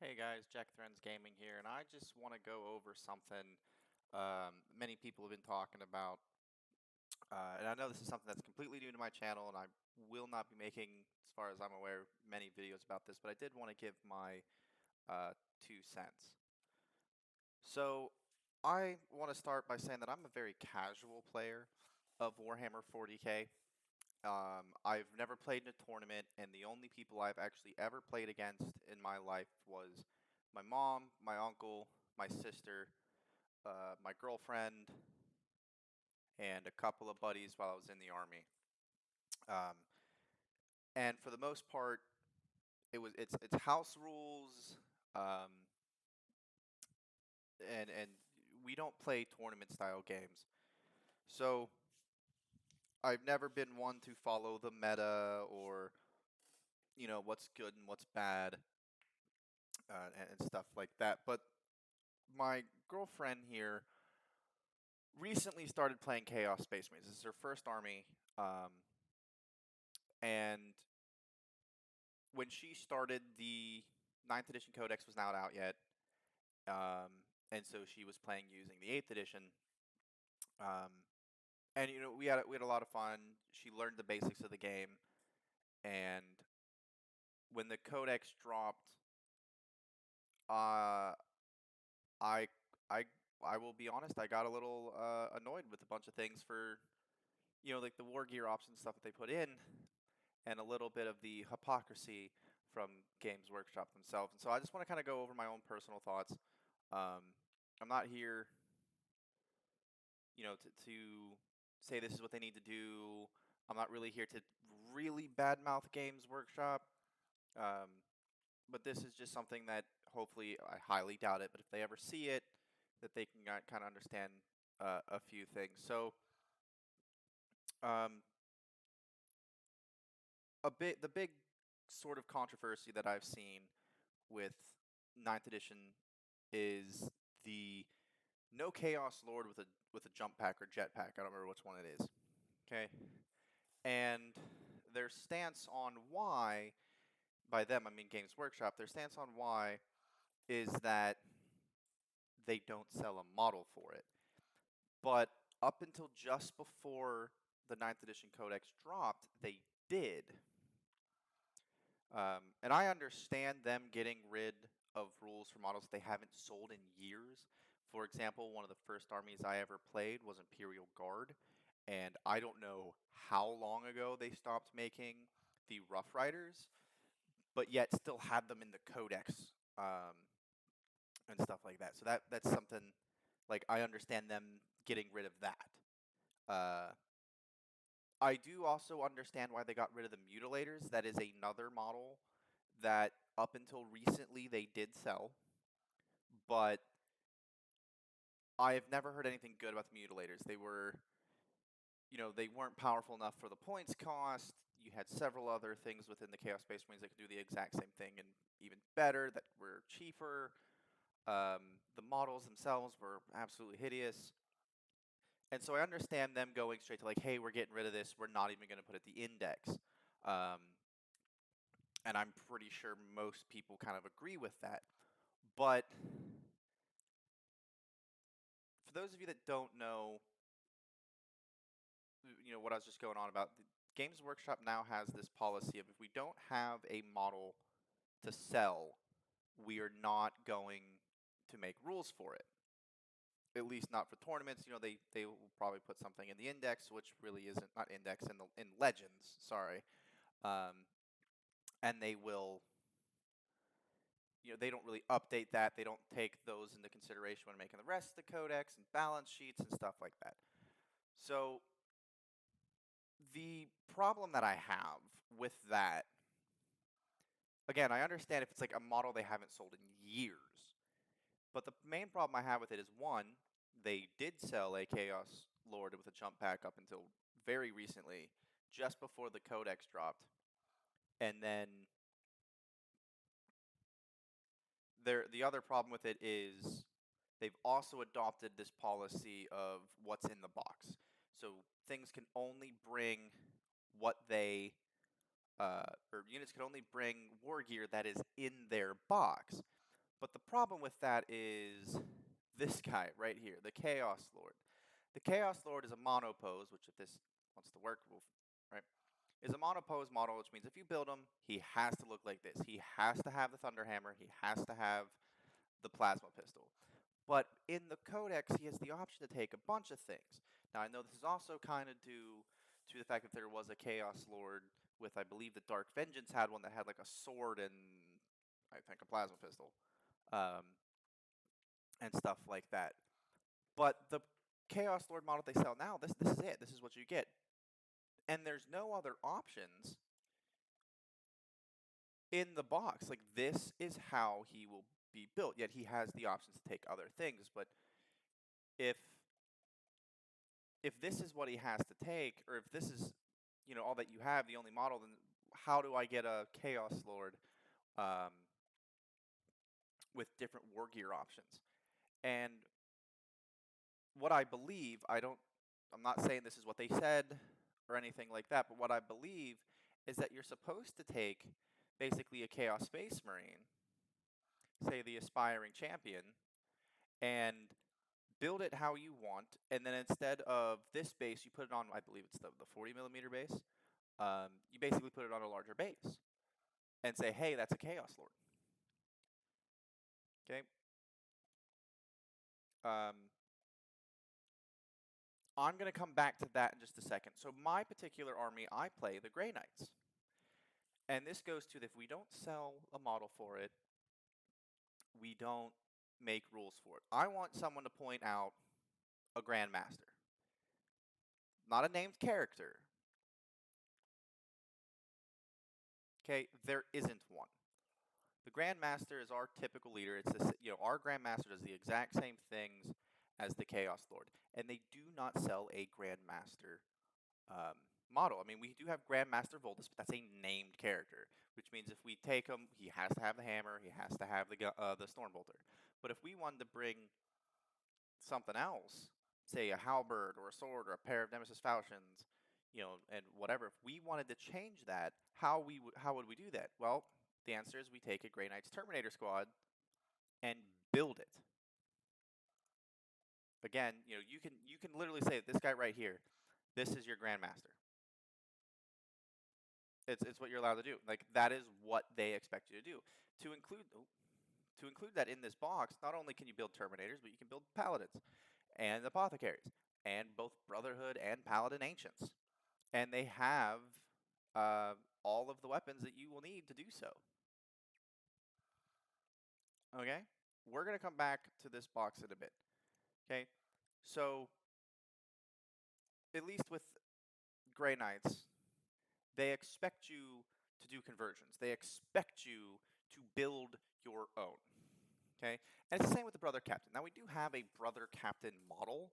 Hey guys, Jack Threns Gaming here, and I just want to go over something many people have been talking about. And I know this is something that's completely new to my channel, and I will not be making, as far as I'm aware, many videos about this, but I did want to give my 2 cents. So, I want to start by saying that I'm a very casual player of Warhammer 40K. I've never played in a tournament, and the only people I've actually ever played against in my life was my mom, my uncle, my sister, my girlfriend, and a couple of buddies while I was in the army. Um, and for the most part, it's house rules, um, and we don't play tournament style games. So I've never been one to follow the meta or what's good and what's bad and stuff like that. But my girlfriend here recently started playing Chaos Space Marines. This is her first army, and when she started, the ninth edition Codex was not out yet, and so she was playing using the 8th edition. Um, and we had a lot of fun. She learned the basics of the game, and when the Codex dropped, uh, I I I will be honest, I got a little annoyed with a bunch of things for like the Wargear options stuff that they put in, and a little bit of the hypocrisy from Games Workshop themselves. And so I just want to kind of go over my own personal thoughts. Um, I'm not here, to say this is what they need to do. I'm not really here to really badmouth Games Workshop. Um, but this is just something that hopefully, I highly doubt it, but if they ever see it, that they can kind of understand a few things. So, um, the big sort of controversy that I've seen with ninth edition is the no Chaos Lord with a jump pack or jet pack. I don't remember which one it is. Okay, and their stance on why, by them I mean Games Workshop, their stance on why is that they don't sell a model for it. But up until just before the ninth edition Codex dropped, they did. And I understand them getting rid of rules for models they haven't sold in years. For example, one of the first armies I ever played was Imperial Guard, and I don't know how long ago they stopped making the Rough Riders, but yet still had them in the Codex and stuff like that. So that's something, like, I understand them getting rid of that. Uh, I do also understand why they got rid of the Mutilators. That is another model that up until recently they did sell, but I have never heard anything good about the Mutilators. They weren't powerful enough for the points cost. You had several other things within the Chaos Space Marines that could do the exact same thing and even better, that were cheaper. The models themselves were absolutely hideous. And so I understand them going straight to, like, hey, we're getting rid of this. We're not even going to put it the index. Um, and I'm pretty sure most people kind of agree with that. But for those of you that don't know, what I was just going on about, the Games Workshop now has this policy of, if we don't have a model to sell, we are not going to make rules for it. At least not for tournaments. They will probably put something in the index, which really isn't, not index, in Legends, sorry. And they will, they don't really update that. They don't take those into consideration when making the rest of the codex and balance sheets and stuff like that. So the problem that I have with that, again, I understand if it's like a model they haven't sold in years, but the main problem I have with it is, one, they did sell a Chaos Lord with a jump pack up until very recently, just before the codex dropped, and then the other problem with it is they've also adopted this policy of what's in the box. So things can only bring what they or units can only bring war gear that is in their box. But the problem with that is this guy right here, the Chaos Lord. The Chaos Lord is a monopose, which if this wants to work, right, is a monopose model, which means if you build him, he has to look like this. He has to have the Thunder Hammer. He has to have the Plasma Pistol. But in the Codex, he has the option to take a bunch of things. Now, I know this is also kind of due to the fact that there was a Chaos Lord with, I believe, the Dark Vengeance had one that had like a sword and, I think, a Plasma Pistol. And stuff like that. But the Chaos Lord model they sell now, this is it. This is what you get. And there's no other options in the box. Like, this is how he will be built. Yet he has the options to take other things. But if this is what he has to take, or if this is, you know, all that you have, the only model, then how do I get a Chaos Lord with different Wargear options? And what I believe, I'm not saying this is what they said or anything like that, but what I believe is that you're supposed to take basically a Chaos Space Marine, say the Aspiring Champion, and build it how you want, and then instead of this base, you put it on, I believe it's the 40mm base, you basically put it on a larger base, and say, hey, that's a Chaos Lord. Okay? I'm going to come back to that in just a second. So my particular army, I play the Grey Knights. And this goes to, if we don't sell a model for it, we don't make rules for it. I want someone to point out a Grandmaster. Not a named character. Okay, there isn't one. The Grandmaster is our typical leader. It's this, you know, our Grandmaster does the exact same things as the Chaos Lord. And they do not sell a Grandmaster model. I mean, we do have Grandmaster Voltus, but that's a named character, which means if we take him, he has to have the hammer, he has to have the Stormbolter. But if we wanted to bring something else, say a halberd or a sword or a pair of Nemesis falchions, you know, and whatever, if we wanted to change that, how would we do that? Well, the answer is we take a Grey Knights Terminator squad and build it. Again, you know, you can literally say this guy right here, this is your Grandmaster. It's what you're allowed to do. Like, that is what they expect you to do. To include that in this box, not only can you build Terminators, but you can build Paladins and Apothecaries and both Brotherhood and Paladin Ancients. And they have all of the weapons that you will need to do so. Okay? We're going to come back to this box in a bit. Okay? So, at least with Grey Knights, they expect you to do conversions. They expect you to build your own. Okay? And it's the same with the Brother Captain. Now, we do have a Brother Captain model,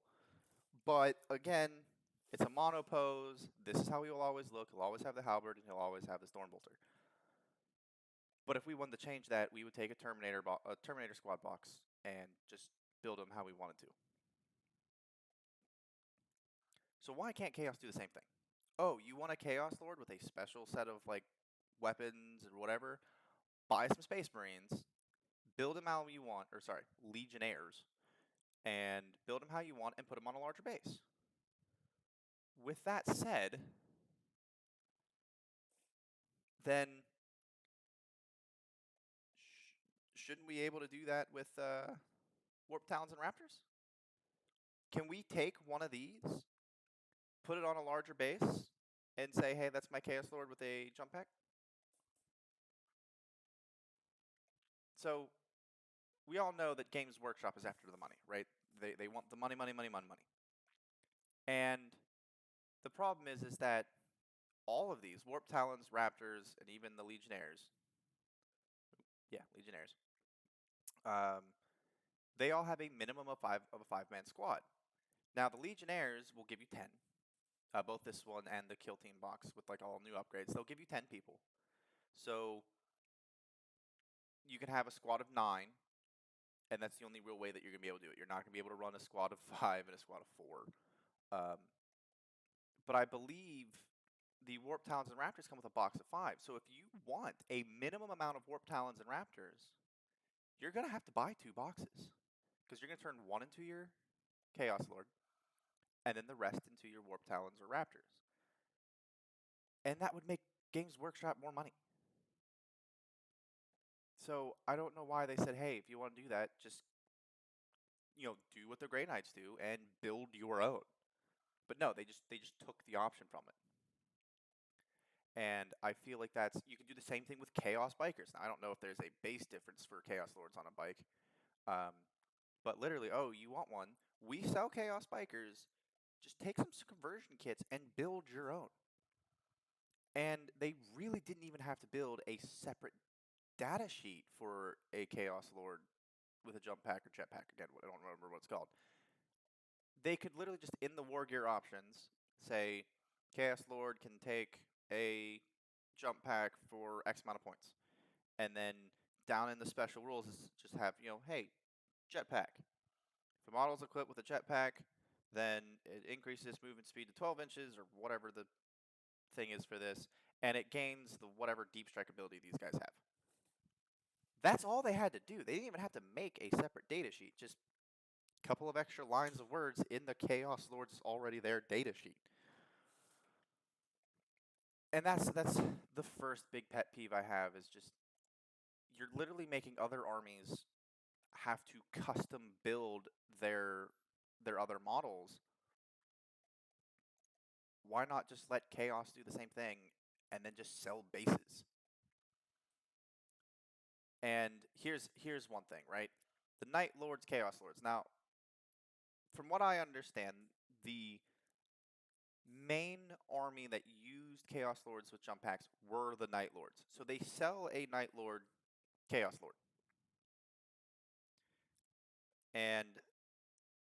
but again, it's a monopose. This is how he will always look. He'll always have the halberd, and he'll always have the Stormbolter. But if we wanted to change that, we would take a Terminator squad box and just build them how we wanted to. So why can't Chaos do the same thing? Oh, you want a Chaos Lord with a special set of like weapons and whatever? Buy some Space Marines, build them how you want, or sorry, Legionnaires, and build them how you want and put them on a larger base. With that said, then shouldn't we be able to do that with Warp Talons and Raptors? Can we take one of these, put it on a larger base, and say, hey, that's my Chaos Lord with a jump pack? So we all know that Games Workshop is after the money, right? They want the money, money, money, money, money. And the problem is that all of these, Warp Talons, Raptors, and even the Legionnaires, Legionnaires, they all have a minimum of a five-man squad. Now, the Legionnaires will give you 10. Both this one and the Kill Team box with like all new upgrades. They'll give you 10 people. So you can have a squad of 9, and that's the only real way that you're going to be able to do it. You're not going to be able to run a squad of 5 and a squad of 4. But I believe the Warp Talons and Raptors come with a box of 5. So if you want a minimum amount of Warp Talons and Raptors, you're going to have to buy 2 boxes because you're going to turn 1 into your Chaos Lord and then the rest into your Warp Talons or Raptors. And that would make Games Workshop more money. So I don't know why they said, hey, if you want to do that, just, do what the Grey Knights do and build your own. But no, they just took the option from it. And I feel like you can do the same thing with Chaos Bikers. Now, I don't know if there's a base difference for Chaos Lords on a bike. But literally, oh, you want one? We sell Chaos Bikers. Just take some conversion kits and build your own. And they really didn't even have to build a separate data sheet for a Chaos Lord with a jump pack or jetpack. Again, I don't remember what it's called. They could literally just, in the Wargear options, say Chaos Lord can take a jump pack for X amount of points. And then down in the special rules is just have, hey, jetpack. If a model is equipped with a jetpack, then it increases movement speed to 12 inches or whatever the thing is for this, and it gains the whatever deep strike ability these guys have. That's all they had to do. They didn't even have to make a separate data sheet. Just a couple of extra lines of words in the Chaos Lord's already there data sheet. And that's the first big pet peeve I have is just you're literally making other armies have to custom build their other models. Why not just let Chaos do the same thing and then just sell bases? And here's one thing, right? The Night Lords, Chaos Lords. Now, from what I understand, the main army that used Chaos Lords with jump packs were the Night Lords. So they sell a Night Lord Chaos Lord. And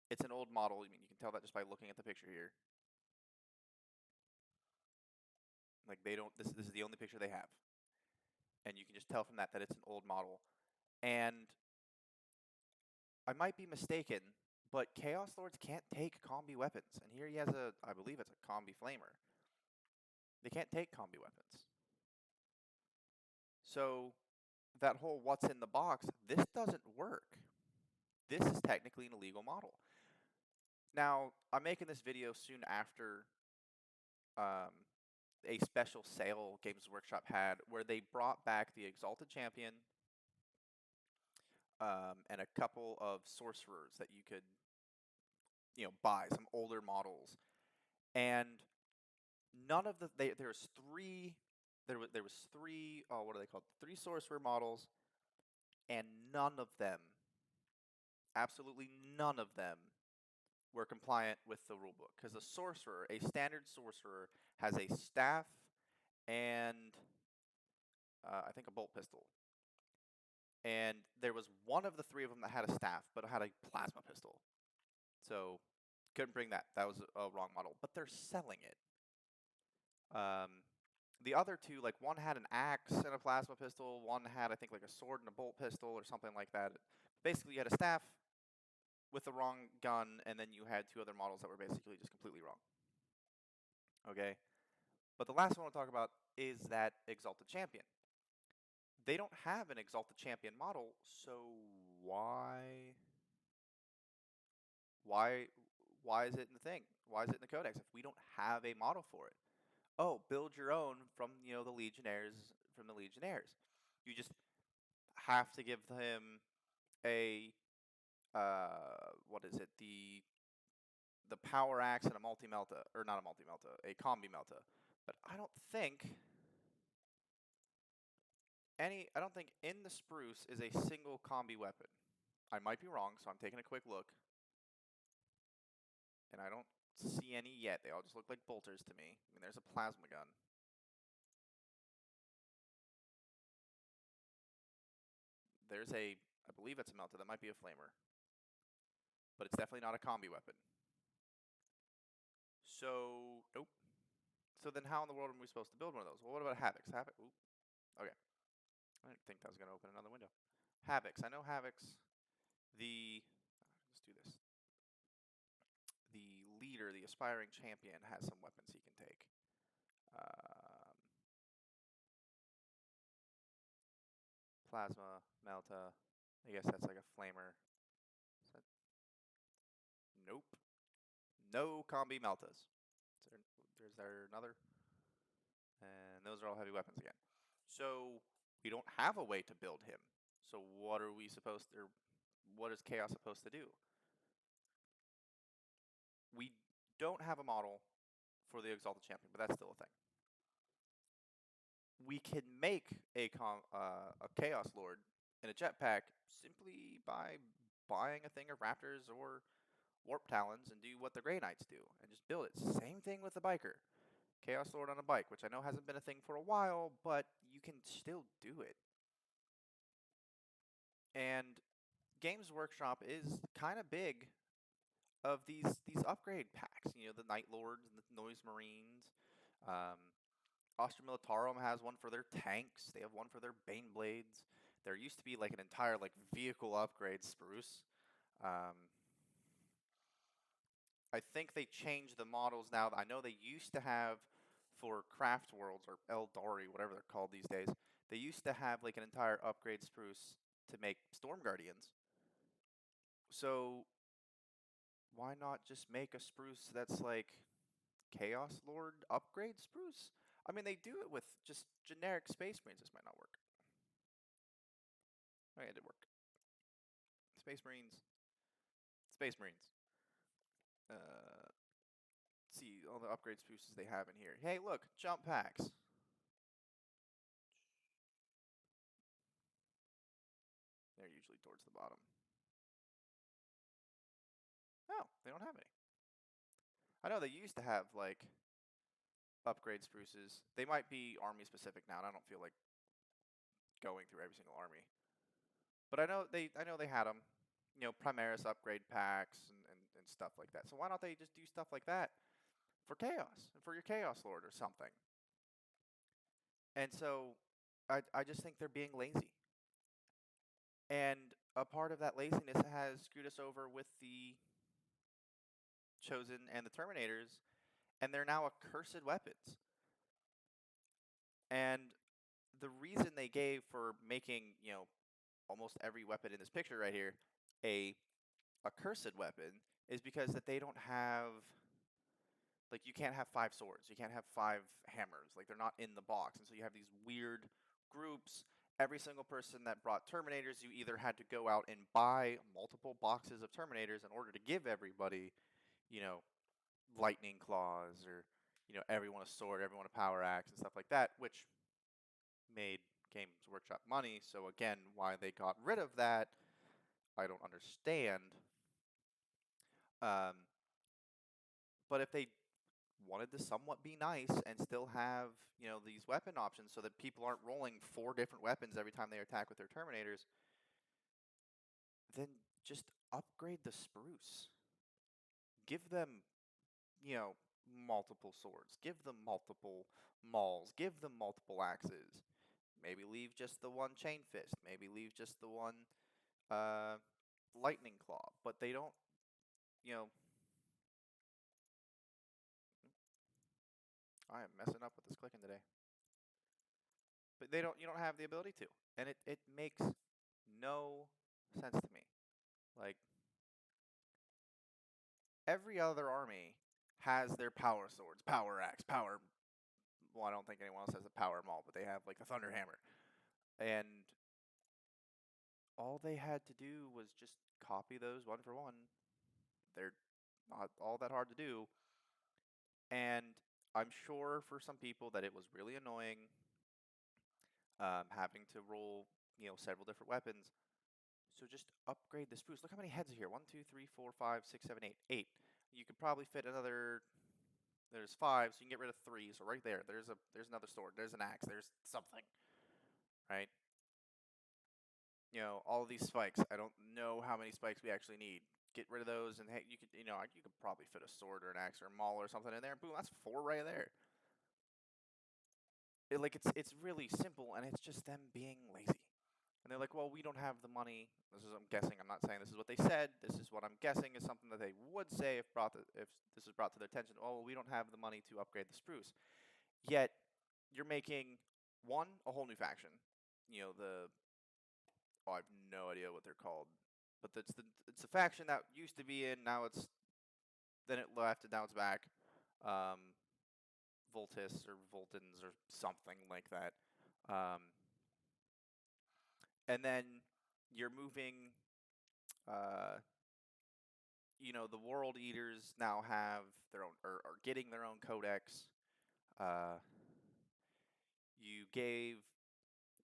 it's an old model. I mean, you can tell that just by looking at the picture here. Like they don't this is the only picture they have. And you can just tell from that it's an old model. And I might be mistaken, but Chaos Lords can't take combi weapons. And here he has I believe it's a combi flamer. They can't take combi weapons. So that whole what's in the box, this doesn't work. This is technically an illegal model. Now, I'm making this video soon after a special sale Games Workshop had where they brought back the Exalted Champion and a couple of sorcerers that you could, buy, some older models. And none of there's three, there was three, what are they called? 3 sorcerer models, and none of them, absolutely none of them, were compliant with the rulebook. Because a standard sorcerer, has a staff and I think a bolt pistol. And there was one of the 3 of them that had a staff, but it had a plasma pistol. So couldn't bring that. That was a wrong model. But they're selling it. The other 2, like one had an axe and a plasma pistol, one had I think like a sword and a bolt pistol or something like that. Basically, you had a staff with the wrong gun, and then you had 2 other models that were basically just completely wrong. Okay? But the last one I want to talk about is that Exalted Champion. They don't have an Exalted Champion model, so why is it in the thing? Why is it in the codex if we don't have a model for it? Oh, build your own from, the Legionnaires, from the Legionnaires. You just have to give him a what is it? The power axe and a multi-melta, or not a multi-melta, a combi melta. But I don't think in the spruce is a single combi weapon. I might be wrong, so I'm taking a quick look. And I don't see any yet. They all just look like bolters to me. I mean, there's a plasma gun. There's I believe it's a melta. That might be a flamer. But it's definitely not a combi weapon. So, nope. So then how in the world are we supposed to build one of those? Well, what about Havocs? Ooh, okay. I didn't think that was going to open another window. Havocs. I know Havocs. Let's do this. The leader, the aspiring champion, has some weapons he can take. Plasma, Melta, I guess that's like a flamer. Is that... Nope. No combi Meltas. There's there another? And those are all heavy weapons again. So we don't have a way to build him. So what are we supposed to, or what is Chaos supposed to do? We don't have a model for the Exalted Champion, but that's still a thing. We can make a Chaos Lord in a jetpack simply by buying a thing of Raptors or Warp Talons and do what the Grey Knights do and just build it. Same thing with the Biker. Chaos Lord on a bike, which I know hasn't been a thing for a while, but you can still do it. And Games Workshop is kind of big of these upgrade packs. You know, the Night Lords and the Noise Marines. Um, Astra Militarum has one for their tanks. They have one for their Bane Blades. There used to be like an entire like vehicle upgrade spruce. Um, I think they changed the models now. I know they used to have for Craft Worlds or Eldari, whatever they're called these days. They used to have like an entire upgrade spruce to make Storm Guardians. So why not just make a spruce that's like Chaos Lord upgrade spruce? I mean, they do it with just generic Space Marines. This might not work. Oh, yeah, it did work. Space Marines. Space Marines. See all the upgrade spruces they have in here. Hey, look, jump packs. They're usually towards the bottom. No, they don't have any. I know they used to have like upgrade spruces. They might be army specific now, and I don't feel like going through every single army. But I know they had them. You know, Primaris upgrade packs and stuff like that. So why don't they just do stuff like that for Chaos and for your Chaos Lord or something? And so I just think they're being lazy. And a part of that laziness has screwed us over with the Chosen and the Terminators, and they're now accursed weapons. And the reason they gave for making, you know, almost every weapon in this picture right here a accursed weapon is because that they don't have, like, you can't have 5 swords, you can't have 5 hammers, like they're not in the box, and so you have these weird groups. Every single person that brought Terminators, you either had to go out and buy multiple boxes of Terminators in order to give everybody, you know, lightning claws, or, you know, everyone a sword, everyone a power axe and stuff like that, which made Games Workshop money. So again, why they got rid of that, I don't understand. Um, but if they wanted to somewhat be nice and still have, you know, these weapon options so that people aren't rolling 4 different weapons every time they attack with their Terminators, then just upgrade the spruce. Give them, you know, multiple swords. Give them multiple mauls. Give them multiple axes. Maybe leave just the one chain fist. Maybe leave just the one uh, lightning claw. But they don't, you know. I am messing up with this clicking today. But they don't. You don't have the ability to, and it makes no sense to me. Like, every other army has their power swords, power axe, power. Well, I don't think anyone else has a power maul, but they have like the thunder hammer, and all they had to do was just copy those one for one. They're not all that hard to do, and I'm sure for some people that it was really annoying having to roll, you know, several different weapons. So just upgrade the spruce. Look how many heads are here. 1, 2, 3, 4, 5, 6, 7, 8. 8. You could probably fit another. There's 5, so you can get rid of 3. So right there, there's another sword. There's an axe. There's something, right? You know, all of these spikes. I don't know how many spikes we actually need. Get rid of those, and hey, you could, you know, you could probably fit a sword or an axe or a maul or something in there. Boom, that's 4 right there. Like, it's really simple, and it's just them being lazy. And they're like, well, we don't have the money. This is, I'm guessing. I'm not saying this is what they said. This is what I'm guessing is something that they would say if this is brought to their attention. Oh, well, we don't have the money to upgrade the spruce. Yet you're making, one, a whole new faction. You know, the Oh, I have no idea what they're called. But it's the faction that used to be in. Now it's then it left and now it's back. Voltis or Voltins or something like that. And then you're moving. Uh, the World Eaters now have their own, or are getting their own codex. Uh, you gave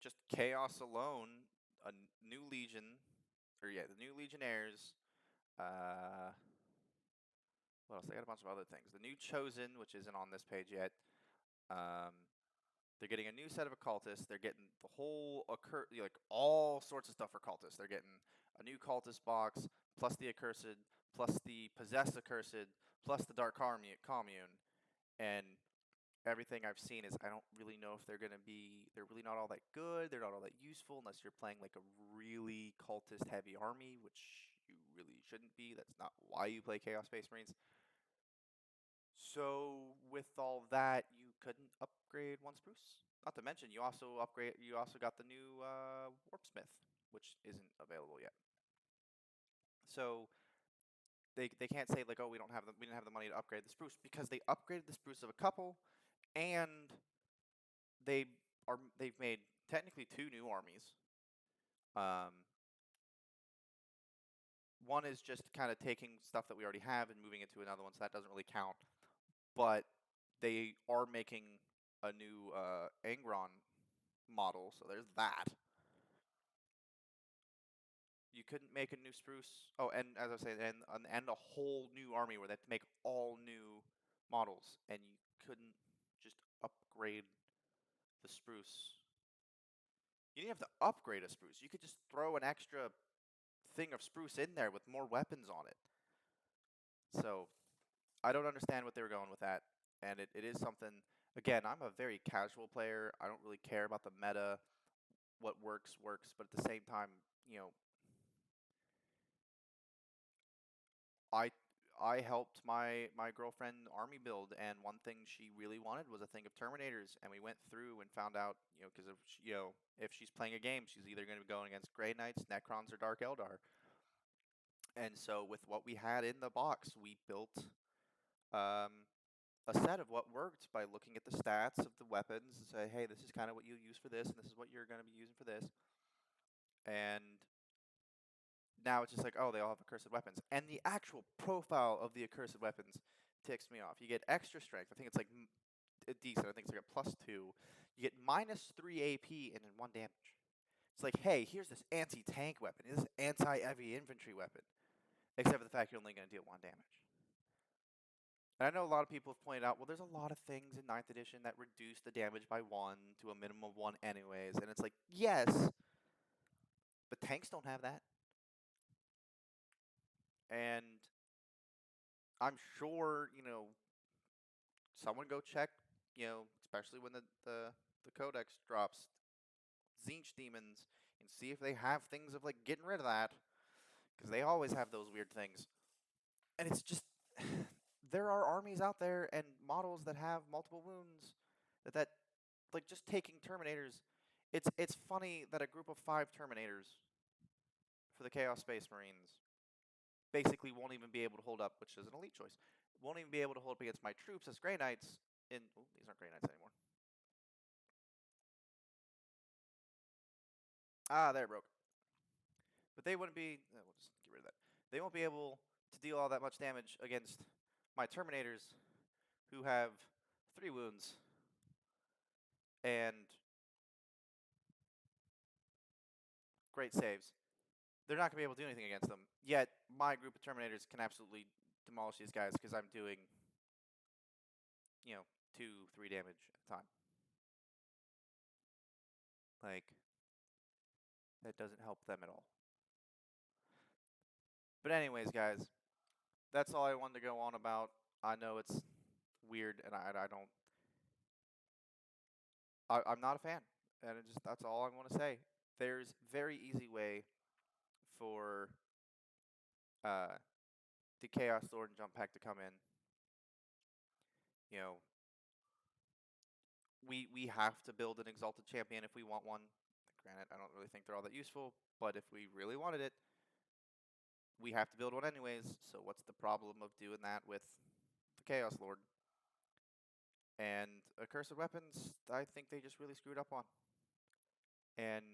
just Chaos alone a new Legion, or yeah, the new Legionnaires. Uh, what else? They got a bunch of other things. The new Chosen, which isn't on this page yet. Um, they're getting a new set of occultists. They're getting the whole like all sorts of stuff for cultists. They're getting a new cultist box, plus the accursed, plus the possessed accursed, plus the dark commune, and everything I've seen is I don't really know if they're gonna be. They're really not all that good. They're not all that useful unless you're playing like a really cultist heavy army, which you really shouldn't be. That's not why you play Chaos Space Marines. So with all that, you couldn't upgrade one spruce. Not to mention, you also upgrade. You also got the new Warpsmith, which isn't available yet. So they can't say like, oh, we didn't have the money to upgrade the spruce because they upgraded the spruce of a couple, and they've made technically two new armies. One is just kind of taking stuff that we already have and moving it to another one, so that doesn't really count. But they are making a new Angron model, so there's that. You couldn't make a new spruce. Oh, and as I was saying, and a whole new army where they have to make all new models, and you couldn't just upgrade the spruce. You didn't have to upgrade a spruce. You could just throw an extra thing of spruce in there with more weapons on it. So I don't understand what they were going with that, and it is something. Again, I'm a very casual player. I don't really care about the meta. What works works, but at the same time, I I helped my girlfriend army build, and one thing she really wanted was a thing of Terminators, and we went through and found out, because if she's playing a game, she's either going to be going against Grey Knights, Necrons, or Dark Eldar. And so with what we had in the box, we built um, a set of what worked by looking at the stats of the weapons and say, hey, this is kind of what you use for this, and this is what you're going to be using for this. And now it's just like, oh, they all have accursed weapons. And the actual profile of the accursed weapons ticks me off. You get extra strength. I think it's like decent. I think it's like a +2. You get -3 AP and then 1 damage. It's like, hey, here's this anti-tank weapon. This anti-heavy infantry weapon. Except for the fact you're only going to deal 1 damage. And I know a lot of people have pointed out, well, there's a lot of things in 9th edition that reduce the damage by 1 to a minimum of 1 anyways. And it's like, yes, but tanks don't have that. And I'm sure, someone go check, especially when the codex drops, Zinch demons, and see if they have things of like getting rid of that, because they always have those weird things. And it's just, there are armies out there and models that have multiple wounds that like just taking Terminators. It's funny that a group of 5 Terminators for the Chaos Space Marines basically won't even be able to hold up, which is an elite choice. Won't even be able to hold up against my troops as Grey Knights in. Oh, these aren't Grey Knights anymore. Ah, there it broke. But they wouldn't be. We'll just get rid of that. They won't be able to deal all that much damage against my Terminators, who have 3 wounds and great saves. They're not going to be able to do anything against them. Yet, my group of Terminators can absolutely demolish these guys because I'm doing, 2, 3 damage at a time. Like, that doesn't help them at all. But anyways, guys, that's all I wanted to go on about. I know it's weird, and I don't. I'm not a fan, and that's all I want to say. There's very easy way for the Chaos Sword and Jump Pack to come in. We have to build an Exalted Champion if we want one. Granted, I don't really think they're all that useful, but if we really wanted it, we have to build one anyways, so what's the problem of doing that with the Chaos Lord? And accursed weapons, I think they just really screwed up on. And,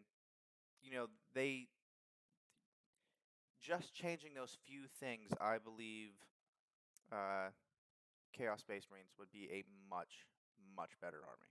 you know, they just changing those few things, I believe Chaos Space Marines would be a much, much better army.